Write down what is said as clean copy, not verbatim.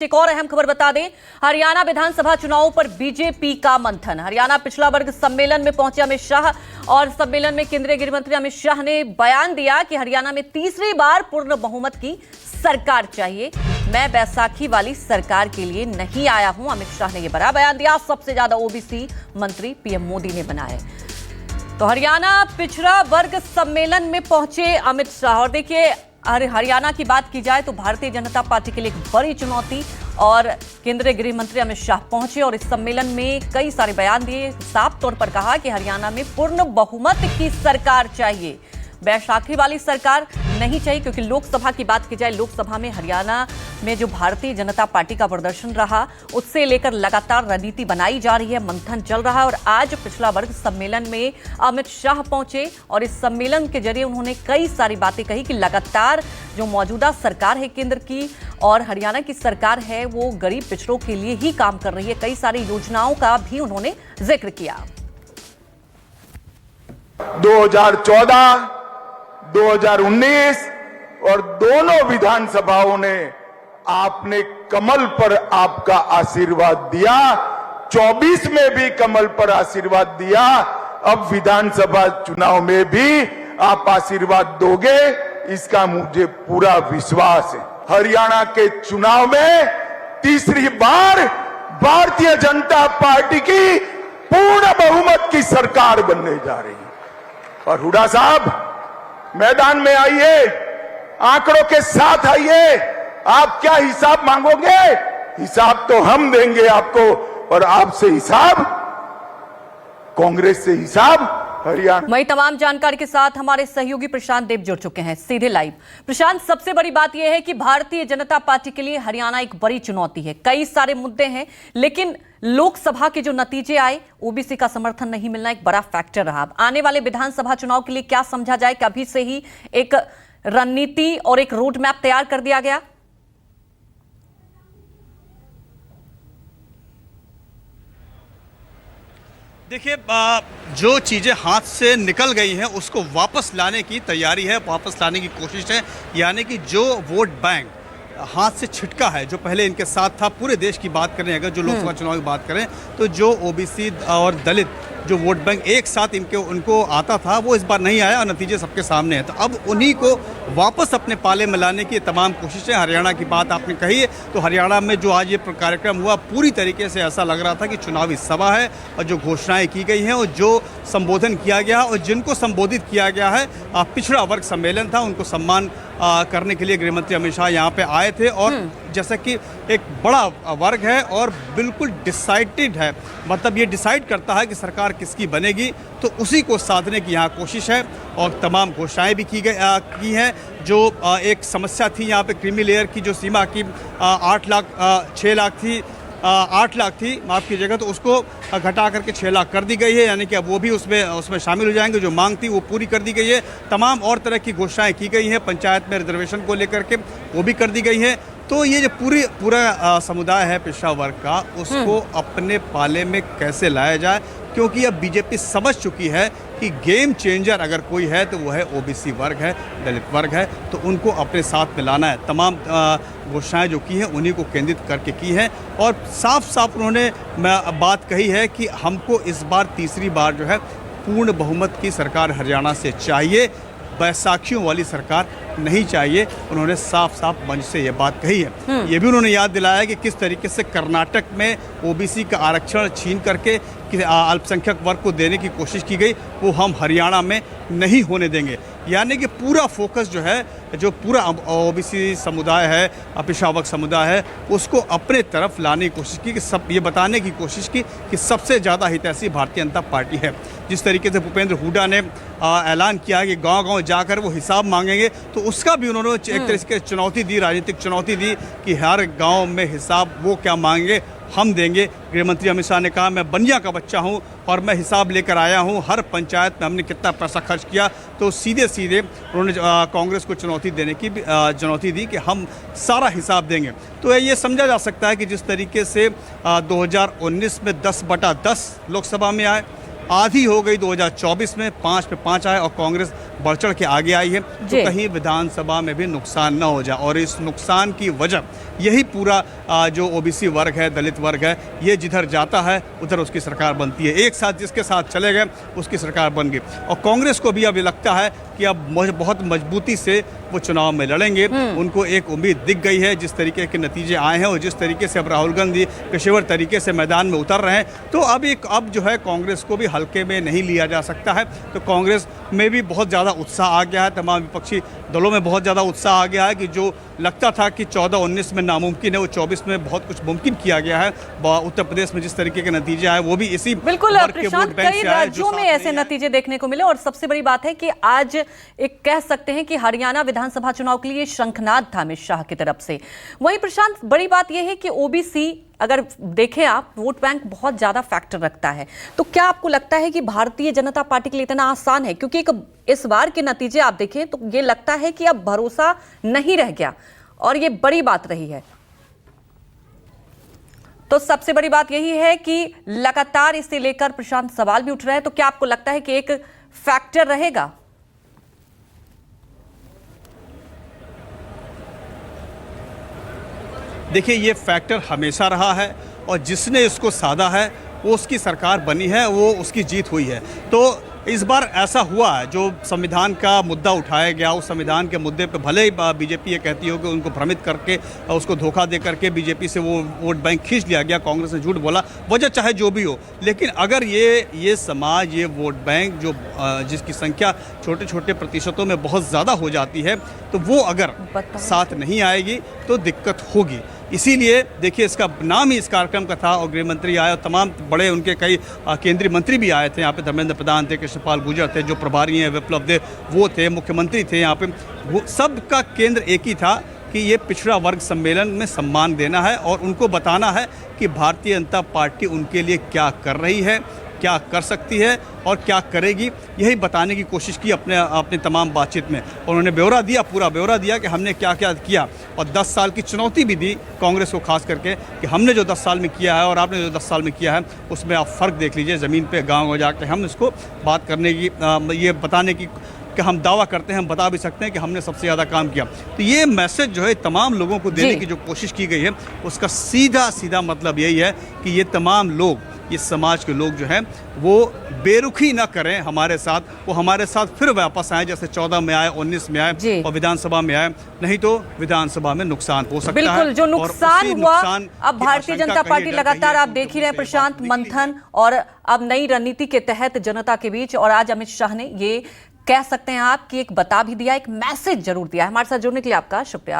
एक और अहम खबर बता दें, हरियाणा विधानसभा चुनावों पर बीजेपी का मंथन। हरियाणा पिछड़ा वर्ग सम्मेलन में पहुंचे अमित शाह और सम्मेलन में केंद्रीय गृह मंत्री अमित शाह ने बयान दिया कि हरियाणा में तीसरी बार पूर्ण बहुमत की सरकार चाहिए। मैं बैसाखी वाली सरकार के लिए नहीं आया हूं, अमित शाह ने यह बड़ा बयान दिया। सबसे ज्यादा ओबीसी मंत्री पीएम मोदी ने बनाए। तो हरियाणा पिछड़ा वर्ग सम्मेलन में पहुंचे अमित शाह। और देखिए, हरियाणा की बात की जाए तो भारतीय जनता पार्टी के लिए एक बड़ी चुनौती, और केंद्रीय गृह मंत्री अमित शाह पहुंचे और इस सम्मेलन में कई सारे बयान दिए। साफ तौर पर कहा कि हरियाणा में पूर्ण बहुमत की सरकार चाहिए, बैसाखी वाली सरकार नहीं चाहिए। क्योंकि लोकसभा की बात की जाए, लोकसभा में हरियाणा में जो भारतीय जनता पार्टी का प्रदर्शन रहा, उससे लेकर लगातार रणनीति बनाई जा रही है, मंथन चल रहा है। और आज पिछड़ा वर्ग सम्मेलन में अमित शाह पहुंचे और इस सम्मेलन के जरिए उन्होंने कई सारी बातें कही कि लगातार जो मौजूदा सरकार है केंद्र की और हरियाणा की सरकार है, वो गरीब पिछड़ों के लिए ही काम कर रही है। कई सारी योजनाओं का भी उन्होंने जिक्र किया। 2014, 2019 और दोनों विधानसभाओं ने आपने कमल पर आपका आशीर्वाद दिया। 24 में भी कमल पर आशीर्वाद दिया। अब विधानसभा चुनाव में भी आप आशीर्वाद दोगे, इसका मुझे पूरा विश्वास है। हरियाणा के चुनाव में तीसरी बार भारतीय जनता पार्टी की पूर्ण बहुमत की सरकार बनने जा रही है। और हुड्डा साहब, मैदान में आइए, आंकड़ों के साथ आइए। आप क्या हिसाब मांगोगे? हिसाब तो हम देंगे आपको, और आपसे हिसाब, कांग्रेस से हिसाब हरियाणा। वही तमाम जानकारी के साथ हमारे सहयोगी प्रशांत देव जुड़ चुके हैं सीधे लाइव। प्रशांत, सबसे बड़ी बात यह है कि भारतीय जनता पार्टी के लिए हरियाणा एक बड़ी चुनौती है। कई सारे मुद्दे हैं, लेकिन लोकसभा के जो नतीजे आए, ओबीसी का समर्थन नहीं मिलना एक बड़ा फैक्टर रहा। आने वाले विधानसभा चुनाव के लिए क्या समझा जाए कि अभी से ही एक रणनीति और एक रोड मैप तैयार कर दिया गया? देखिए, जो चीज़ें हाथ से निकल गई हैं उसको वापस लाने की तैयारी है, वापस लाने की कोशिश है। यानी कि जो वोट बैंक हाथ से छिटका है, जो पहले इनके साथ था, पूरे देश की बात करें, अगर जो लोकसभा चुनाव की बात करें, तो जो ओबीसी और दलित जो वोट बैंक एक साथ उनको आता था, वो इस बार नहीं आया और नतीजे सबके सामने हैं। तो अब उन्हीं को वापस अपने पाले में लाने की तमाम कोशिशें। हरियाणा की बात आपने कही है, तो हरियाणा में जो आज ये कार्यक्रम हुआ, पूरी तरीके से ऐसा लग रहा था कि चुनावी सभा है और जो घोषणाएं की गई हैं और जो संबोधन किया गया और जिनको संबोधित किया गया है, पिछड़ा वर्ग सम्मेलन था, उनको सम्मान करने के लिए गृह मंत्री अमित शाह यहाँ पे आए थे। और जैसा कि एक बड़ा वर्ग है और बिल्कुल डिसाइडेड है, मतलब ये डिसाइड करता है कि सरकार किसकी बनेगी, तो उसी को साधने की यहाँ कोशिश है। और तमाम घोषणाएं भी की हैं। जो एक समस्या थी यहाँ पे क्रीमी लेयर की, जो सीमा की 6 लाख थी, 8 लाख थी, माफ़ कीजिएगा, तो उसको घटा करके 6 लाख कर दी गई है। यानी कि अब वो भी उसमें शामिल हो जाएंगे। जो मांग थी वो पूरी कर दी गई है। तमाम और तरह की घोषणाएं की गई हैं। पंचायत में रिजर्वेशन को लेकर के वो भी कर दी गई है। तो ये जो पूरा समुदाय है पिछड़ा वर्ग का, उसको अपने पाले में कैसे लाया जाए, क्योंकि अब बीजेपी समझ चुकी है कि गेम चेंजर अगर कोई है तो वो है ओबीसी वर्ग है, दलित वर्ग है, तो उनको अपने साथ में लाना है। तमाम घोषणाएं जो की हैं उन्हीं को केंद्रित करके की हैं। और साफ साफ उन्होंने बात कही है कि हमको इस बार तीसरी बार जो है पूर्ण बहुमत की सरकार हरियाणा से चाहिए, बैसाखियों वाली सरकार नहीं चाहिए। उन्होंने साफ साफ मंच से ये बात कही है। ये भी उन्होंने याद दिलाया कि किस तरीके से कर्नाटक में ओबीसी का आरक्षण छीन करके अल्पसंख्यक वर्ग को देने की कोशिश की गई, वो हम हरियाणा में नहीं होने देंगे। यानी कि पूरा फोकस जो है, जो पूरा ओबीसी समुदाय है, पिछड़ा वर्ग समुदाय है, उसको अपने तरफ लाने की कोशिश की, कि सब ये बताने की कोशिश की कि सबसे ज़्यादा हितैषी भारतीय जनता पार्टी है। जिस तरीके से भूपेंद्र हुड्डा ने ऐलान किया कि गांव-गांव जाकर वो हिसाब मांगेंगे, तो उसका भी उन्होंने एक तरीके से चुनौती दी, राजनीतिक चुनौती दी कि हर गाँव में हिसाब वो क्या मांगेंगे, हम देंगे। गृह मंत्री अमित शाह ने कहा, मैं बनिया का बच्चा हूं और मैं हिसाब लेकर आया हूं, हर पंचायत में हमने कितना पैसा खर्च किया। तो सीधे सीधे उन्होंने कांग्रेस को चुनौती देने की चुनौती दी कि हम सारा हिसाब देंगे। तो ये समझा जा सकता है कि जिस तरीके से 2019 में 10/10 लोकसभा में आए, आधी हो गई 2024 में, 5 पे 5 आए और कांग्रेस बढ़ चढ़ के आगे आई है, तो कहीं विधानसभा में भी नुकसान न हो जाए। और इस नुकसान की वजह यही पूरा जो ओबीसी वर्ग है, दलित वर्ग है, ये जिधर जाता है उधर उसकी सरकार बनती है। एक साथ जिसके साथ चले गए उसकी सरकार बन गई। और कांग्रेस को भी अब लगता है कि अब बहुत मजबूती से वो चुनाव में लड़ेंगे। उनको एक उम्मीद दिख गई है, जिस तरीके के नतीजे आए हैं और जिस तरीके से अब राहुल गांधी पेशेवर तरीके से मैदान में उतर रहे हैं, तो अब जो है कांग्रेस को भी हल्के में नहीं लिया जा सकता है। तो कांग्रेस में भी बहुत ज़्यादा उत्साह आ गया है, तमाम विपक्षी दलों में बहुत ज़्यादा उत्साह आ गया है कि जो लगता था कि 14-19 में नामुमकिन है, वो 24 में बहुत कुछ मुमकिन किया गया है। उत्तर प्रदेश में जिस तरीके के नतीजे आए वो भी इसी बिल्कुल प्रशांत, कई राज्यों में ऐसे नतीजे देखने को मिले। और सबसे बड़ी बात है कि आज एक कह सकते हैं कि हरियाणा विधानसभा चुनाव के लिए शंखनाद था अमित शाह की तरफ से। वहीं प्रशांत, बड़ी बात यह है कि ओबीसी अगर देखें आप, वोट बैंक बहुत ज्यादा फैक्टर रखता है। तो क्या आपको लगता है कि भारतीय जनता पार्टी के लिए इतना आसान है? क्योंकि इस बार के नतीजे आप देखें तो ये लगता है कि अब भरोसा नहीं रह गया और ये बड़ी बात रही है। तो सबसे बड़ी बात यही है कि लगातार इसे लेकर प्रशांत सवाल भी उठ रहे हैं। तो क्या आपको लगता है कि एक फैक्टर रहेगा? देखिए, ये फैक्टर हमेशा रहा है और जिसने इसको साधा है वो उसकी सरकार बनी है, वो उसकी जीत हुई है। तो इस बार ऐसा हुआ है, जो संविधान का मुद्दा उठाया गया, उस संविधान के मुद्दे पे भले ही बीजेपी ये कहती हो कि उनको भ्रमित करके, उसको धोखा दे करके बीजेपी से वो वोट बैंक खींच लिया गया, कांग्रेस ने झूठ बोला, वजह चाहे जो भी हो, लेकिन अगर ये समाज, ये वोट बैंक जो जिसकी संख्या छोटे छोटे प्रतिशतों में बहुत ज़्यादा हो जाती है, तो वो अगर साथ नहीं आएगी तो दिक्कत होगी। इसीलिए देखिए, इसका नाम ही इस कार्यक्रम का था और गृह मंत्री आए और तमाम बड़े उनके कई केंद्रीय मंत्री भी आए थे। यहाँ पे धर्मेंद्र प्रधान थे, कृष्णपाल गुर्जर थे, जो प्रभारी हैं विप्लव देव वो थे, मुख्यमंत्री थे। यहाँ पे वो सबका केंद्र एक ही था कि ये पिछड़ा वर्ग सम्मेलन में सम्मान देना है और उनको बताना है कि भारतीय जनता पार्टी उनके लिए क्या कर रही है, क्या कर सकती है और क्या करेगी, यही बताने की कोशिश की अपने तमाम बातचीत में। उन्होंने ब्यौरा दिया, पूरा ब्यौरा दिया कि हमने क्या क्या किया और 10 साल की चुनौती भी दी कांग्रेस को, खास करके कि हमने जो 10 साल में किया है और आपने जो 10 साल में किया है उसमें आप फ़र्क देख लीजिए। ज़मीन पे गाँव में जाकर हम इसको बात करने की, ये बताने की कि हम दावा करते हैं, हम बता भी सकते हैं कि हमने सबसे ज़्यादा काम किया। तो ये मैसेज जो है तमाम लोगों को देने की जो कोशिश की गई है, उसका सीधा मतलब यही है कि ये तमाम लोग, इस समाज के लोग जो हैं वो बेरुखी ना करें हमारे साथ, वो हमारे साथ फिर वापस आए, जैसे 14 में आए, 19 में आए और विधानसभा में आए। नहीं तो विधानसभा में नुकसान हो सकता है। बिल्कुल, जो नुकसान हुआ, अब भारतीय जनता पार्टी लगातार आप देख ही रहे प्रशांत, मंथन और अब नई रणनीति के तहत जनता के बीच। और आज अमित शाह ने ये कह सकते हैं आप कि एक बता भी दिया, एक मैसेज जरूर दिया है। हमारे साथ जुड़ने के लिए आपका शुक्रिया।